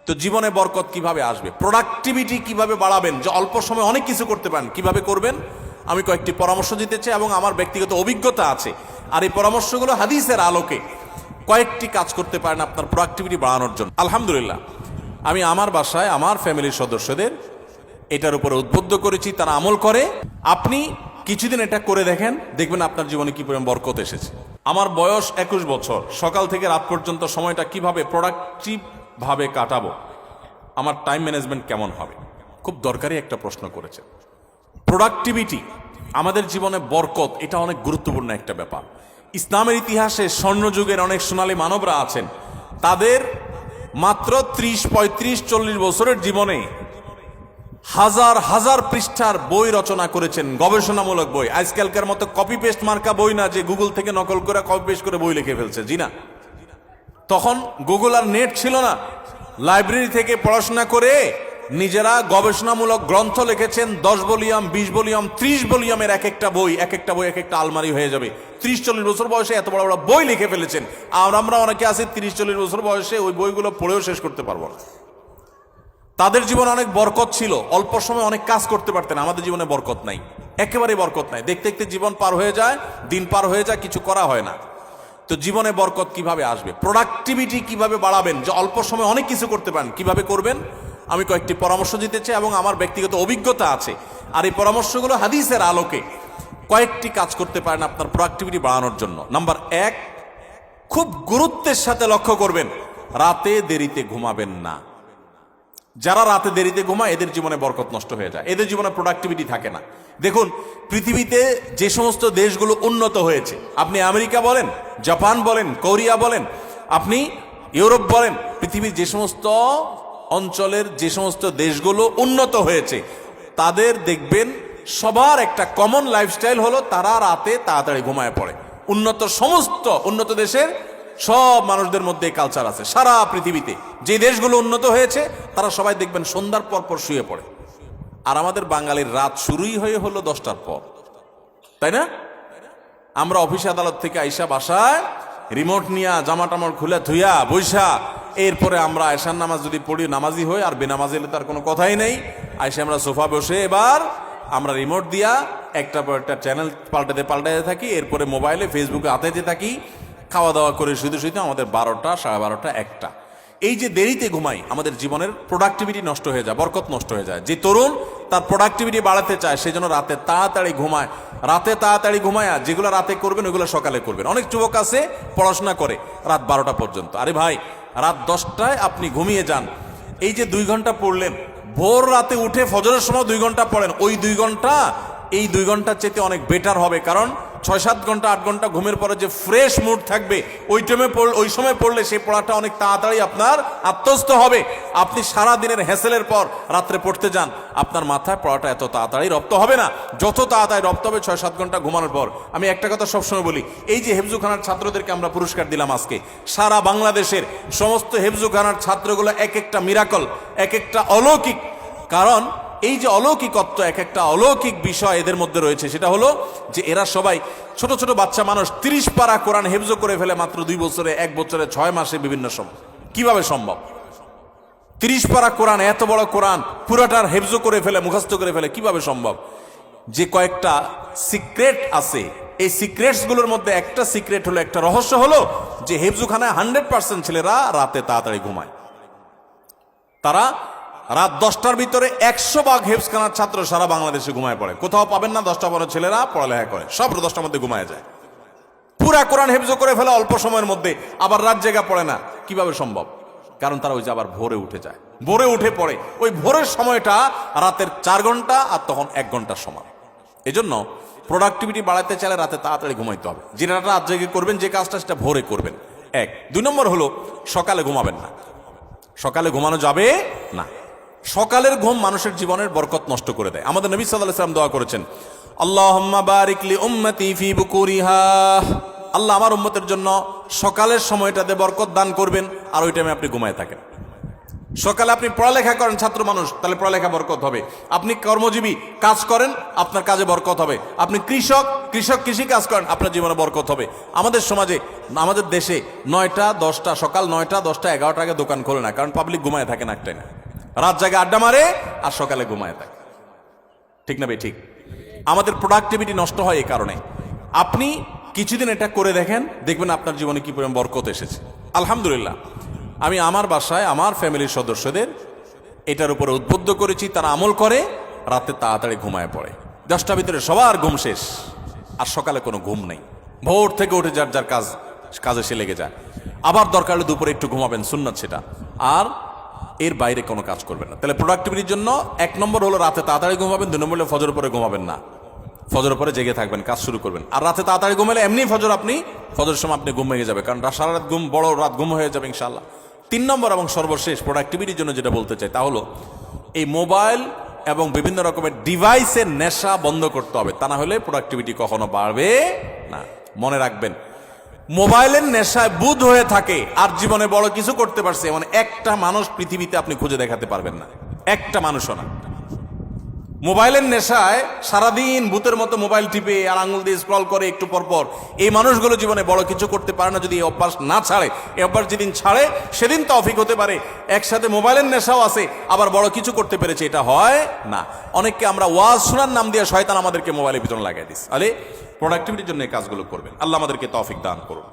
তো জীবনে বরকত কিভাবে আসবে, প্রোডাক্টিভিটি কিভাবে বাড়াবেন, যে অল্প সময় অনেক কিছু করতে পারেন, কিভাবে করবেন আমি কয়েকটি পরামর্শ দিতে চাই এবং আমার ব্যক্তিগত অভিজ্ঞতা আছে। আর এই পরামর্শগুলো হাদিসের আলোকে কয়েকটি কাজ করতে পারেন আপনার প্রোডাক্টিভিটি বাড়ানোর জন্য। আলহামদুলিল্লাহ, আমি আমার বাসায় আমার ফ্যামিলির সদস্যদের এটার উপরে উদ্বুদ্ধ করেছি, তারা আমল করে। আপনি কিছুদিন এটা করে দেখেন, দেখবেন আপনার জীবনে কি পরিমাণ বরকত এসেছে। আমার বয়স 21 বছর, সকাল থেকে রাত পর্যন্ত সময়টা কিভাবে প্রোডাক্টিভ ভাবে কাটাবো, আমার টাইম ম্যানেজমেন্ট কেমন হবে, খুব দরকারি একটা প্রশ্ন করেছে। প্রোডাক্টিভিটি আমাদের জীবনে বরকত, এটা অনেক গুরুত্বপূর্ণ একটা ব্যাপার। ইসলামের ইতিহাসে স্বর্ণযুগের অনেক সোনালী মানবরা আছেন, তাদের মাত্র 30, 35, 40 বছরের জীবনে হাজার হাজার পৃষ্ঠার বই রচনা করেছেন, গবেষণামূলক বই। আজকালকার মতো কপি পেস্ট মার্কা বই না, যে গুগল থেকে নকল করে কপি পেস্ট করে বই লিখে ফেলছে, জি না। তখন গুগল আর নেট ছিল না, লাইব্রেরি থেকে পড়াশোনা করে নিজেরা গবেষণামূলক গ্রন্থ লিখেছেন। 10 ভলিউম, 20 ভলিউম, 30 ভলিউমের এক একটা বই এক একটা আলমারি হয়ে যাবে। 30-40 বছর বয়সে এত বড় বড় বই লিখে ফেলেছেন। আর আমরা অনেকে আছি 30-40 বছর বয়সে ওই বইগুলো পড়েও শেষ করতে পারবো না। তাদের জীবনে অনেক বরকত ছিল, অল্প সময় অনেক কাজ করতে পারতেন। আমাদের জীবনে বরকত নাই, একেবারে বরকত নাই। দেখতে দেখতে জীবন পার হয়ে যায়, দিন পার হয়ে যায়, কিছু করা হয় না। তো জীবনে বরকত কিভাবে আসবে, প্রোডাক্টিভিটি কিভাবে বাড়াবেন, যে অল্প সময় অনেক কিছু করতে পারেন, কিভাবে করবেন আমি কয়েকটি পরামর্শ দিতে চাই এবং আমার ব্যক্তিগত অভিজ্ঞতা আছে। আর এই পরামর্শগুলো হাদিসের আলোকে কয়েকটি কাজ করতে পারেন আপনার প্রোডাক্টিভিটি বাড়ানোর জন্য। নাম্বার 1, খুব গুরুত্বের সাথে লক্ষ্য করবেন, রাতে দেরিতে ঘুমাবেন না। যারা রাতে দেরিতে ঘুমায় এদের জীবনে বরকত নষ্ট হয়ে যায়, এদের জীবনে প্রোডাক্টিভিটি থাকে না। দেখুন, পৃথিবীতে যে সমস্ত দেশগুলো উন্নত হয়েছে, আপনি আমেরিকা বলেন, জাপান বলেন, কোরিয়া বলেন, আপনি ইউরোপ বলেন, পৃথিবীর যে সমস্ত অঞ্চলের যে সমস্ত দেশগুলো উন্নত হয়েছে, তাদের দেখবেন সবার একটা কমন লাইফস্টাইল হলো তারা রাতে তাড়াতাড়ি ঘুমায় পড়ে। সমস্ত উন্নত দেশের সব মানুষদের মধ্যে কালচার আছে। সারা পৃথিবীতে যে দেশগুলো উন্নত হয়েছে তারা সবাই দেখবেন সন্ধ্যার পর পর শুয়ে পড়ে। আর আমাদের বাঙালির রাত শুরুই হলো 10টার পর, তাই না? আমরা অফিস আদালত থেকে আইসা বাসায় রিমোট নিয়া জামা টামার খুলে ধুইয়া বৈশা, এরপরে আমরা এশার নামাজ যদি পড়ি, নামাজি হই, আর বেনামাজি হলে তার কোনো কথাই নেই। আইসা আমরা সোফা বসে এবার আমরা রিমোট দিয়া একটা পর একটা চ্যানেল পাল্টাতে থাকি, এরপরে মোবাইলে ফেসবুকে হাতাইতে থাকি, খাওয়া দাওয়া করে শুধু আমাদের 12টা, 12:30, 1টা। এই যে দেরিতে ঘুমাই, আমাদের জীবনের প্রোডাক্টিভিটি নষ্ট হয়ে যায়, বরকত নষ্ট হয়ে যায়। যে তরুণ তার প্রোডাক্টিভিটি বাড়াতে চায়, সেই জন্য রাতে তাড়াতাড়ি ঘুমায়। রাতে তাড়াতাড়ি ঘুমায়, যেগুলো রাতে করবেন ওইগুলো সকালে করবেন। অনেক যুবক আছে পড়াশোনা করে রাত 12টা পর্যন্ত। আরে ভাই, রাত 10টায় আপনি ঘুমিয়ে যান। এই যে 2 ঘন্টা পড়লেন, ভোর রাতে উঠে ফজরের সময় 2 ঘন্টা পড়েন, ওই 2 ঘন্টা এই 2 ঘন্টার চেয়ে অনেক বেটার হবে। কারণ 6-7 ঘন্টা 8 ঘন্টা ঘুমের পরে যে ফ্রেশ মুড থাকবে, ওই সময় পড়লে সেই পড়াটা অনেক তাড়াতাড়ি আপনার আত্মস্থ হবে। আপনি সারা দিনের হ্যাসেলের পর রাত্রে পড়তে যান, আপনার মাথায় পড়াটা এত তাড়াতাড়ি রপ্ত হবে না, যত তাড়াতাড়ি রপ্ত হবে 6-7 ঘন্টা ঘুমানোর পর। আমি একটা কথা সবসময় বলি, এই যে হেফজুখানার ছাত্রদেরকে আমরা পুরস্কার দিলাম আজকে, সারা বাংলাদেশের সমস্ত হেফজুখানার ছাত্রগুলো এক একটা মিরাকল, এক একটা অলৌকিক। কারণ এই যে অলৌকিকত্ব, এক একটা অলৌকিক বিষয় এদের মধ্যে রয়েছে, সেটা হলো যে এরা সবাই ছোট ছোট বাচ্চা মানুষ। 30 পারা কোরআন হেফজ করে ফেলে মাত্র 2 বছরে, 1 বছরে, 6 মাসে, বিভিন্ন সময়। কিভাবে সম্ভব? 30 পারা কোরআন, এত বড় কোরআন পুরাটার হেফজ করে ফেলে, মুখস্থ করে ফেলে, কিভাবে সম্ভব? যে কয়েকটা সিক্রেট আছে, এই সিক্রেটস গুলোর মধ্যে একটা সিক্রেট হলো, একটা রহস্য হলো যে হেফজুখানায় 100% ছেলেরা রাতে তাড়াতাড়ি ঘুমায়। তারা রাত 10টার ভিতরে 100 ভাগ হেফজখানার ছাত্র সারা বাংলাদেশে ঘুমায় পড়ে। কোথাও পাবেন না 10টা বড় ছেলেরা পড়ালেখা করে, সব 10টার মধ্যে ঘুমায় যায়। পুরা কোরআন হেফজ করে ফেলে অল্প সময়ের মধ্যে, আবার রাত জেগা পড়ে না। কিভাবে সম্ভব? কারণ তারা ওই যে আবার ভোরে উঠে যায়, ভোরে উঠে পড়ে। ওই ভোরের সময়টা রাতের 4 ঘন্টা, আর তখন 1 ঘন্টার সময়। এজন্য প্রোডাক্টিভিটি বাড়াতে চাইলে রাতে তাড়াতাড়ি ঘুমাইতে হবে। যেটা রাত জেগে করবেন, যে কাজটা, সেটা ভোরে করবেন। 1। 2 নম্বর হলো সকালে ঘুমাবেন না। সকালে ঘুমানো যাবে না। সকালের ঘুম মানুষের জীবনের বরকত নষ্ট করে দেয়। আমাদের নবী সাল্লাল্লাহু আলাইহি ওয়াসাল্লাম দোয়া করেছেন, আল্লাহুম্মা বারিক লি উম্মতি ফি বুকুরিহা, আল্লাহ আমার উম্মতের জন্য সকালের সময়টাতে বরকত দান করবেন। আর ওই টাইমে আপনি ঘুমায় থাকেন। সকালে আপনি পড়ালেখা করেন, ছাত্র মানুষ, তাহলে পড়ালেখা বরকত হবে। আপনি কর্মজীবী, কাজ করেন, আপনার কাজে বরকত হবে। আপনি কৃষক, কৃষক কৃষি কাজ করেন, আপনার জীবনে বরকত হবে। আমাদের সমাজে, আমাদের দেশে 9টা 10টা, সকাল 9টা 10টা 11টা আগে দোকান খোলে না, কারণ পাবলিক ঘুমায় থাকে না, একটাই না, রাত জায়গা আড্ডা মারে আর সকালে ঘুমায় থাকে। ঠিক না ভাই? ঠিক। আমাদের প্রোডাক্টিভিটি নষ্ট হয় এই কারণে। আপনি কিছুদিন এটা করে দেখেন, দেখবেন আপনার জীবনে কি পরিমাণ বরকত এসেছে। আলহামদুলিল্লাহ, আমি আমার বাসায় আমার ফ্যামিলির সদস্যদের এটার উপরে উদ্বুদ্ধ করেছি, তারা আমল করে, রাতে তাড়াতাড়ি ঘুমায় পড়ে। 10টার ভিতরে সবার ঘুম শেষ, আর সকালে কোনো ঘুম নেই। ভোর থেকে উঠে যার যার কাজে সে লেগে যায়। আবার দরকার হলে দুপুরে একটু ঘুমাবেন, সুন্নাত সেটা, আর এর বাইরে কোনো কাজ করবেন না। তাহলে প্রোডাক্টিভিটির জন্য 1 নম্বর হলো রাতে তাড়াতাড়ি ঘুমাবেন, 2 নম্বর হলো ফজর পরে ঘুমাবেন না, ফজর পরে জেগে থাকবেন, কাজ শুরু করবেন। আর রাতে তাড়াতাড়ি ঘুমালে এমনি ফজরের সময় আপনি ঘুম ভেঙে যাবে, কারণ সারা রাত ঘুম, বড় রাত ঘুম হয়ে যাবে ইনশাআল্লাহ। 3 নম্বর এবং সর্বশেষ প্রোডাক্টিভিটির জন্য যেটা বলতে চাই তা হলো এই মোবাইল এবং বিভিন্ন রকমের ডিভাইসের নেশা বন্ধ করতে হবে, তা না হলে প্রোডাক্টিভিটি কখনো বাড়বে না। মনে রাখবেন, মোবাইলের নেশায় বুধ হয়ে থাকে আর জীবনে বড় কিছু করতে পারছে মানে একটা মানুষ পৃথিবীতে আপনি খুঁজে দেখাতে পারবেন না, একটা মানুষও না। মোবাইলের নেশায় সারাদিন ভূতের মতো মোবাইল টিপে আর আঙুল দিয়ে স্ক্রল করে একটু পর পর, এই মানুষগুলো জীবনে বড় কিছু করতে পারে না যদি এই অভ্যাস না ছাড়ে। এই অভ্যাস যেদিন ছাড়ে সেদিন তৌফিক হতে পারে, একসাথে মোবাইলের নেশাও আছে আবার বড় কিছু করতে পেরেছে, এটা হয় না। অনেককে আমরা ওয়াজ শোনার নাম দিয়ে শয়তান আমাদেরকে মোবাইলের ভিতরে লাগিয়ে দিস। আরে প্রোডাক্টিভিটির জন্য এই কাজগুলো করবেন। আল্লাহ আমাদেরকে তৌফিক দান করুন।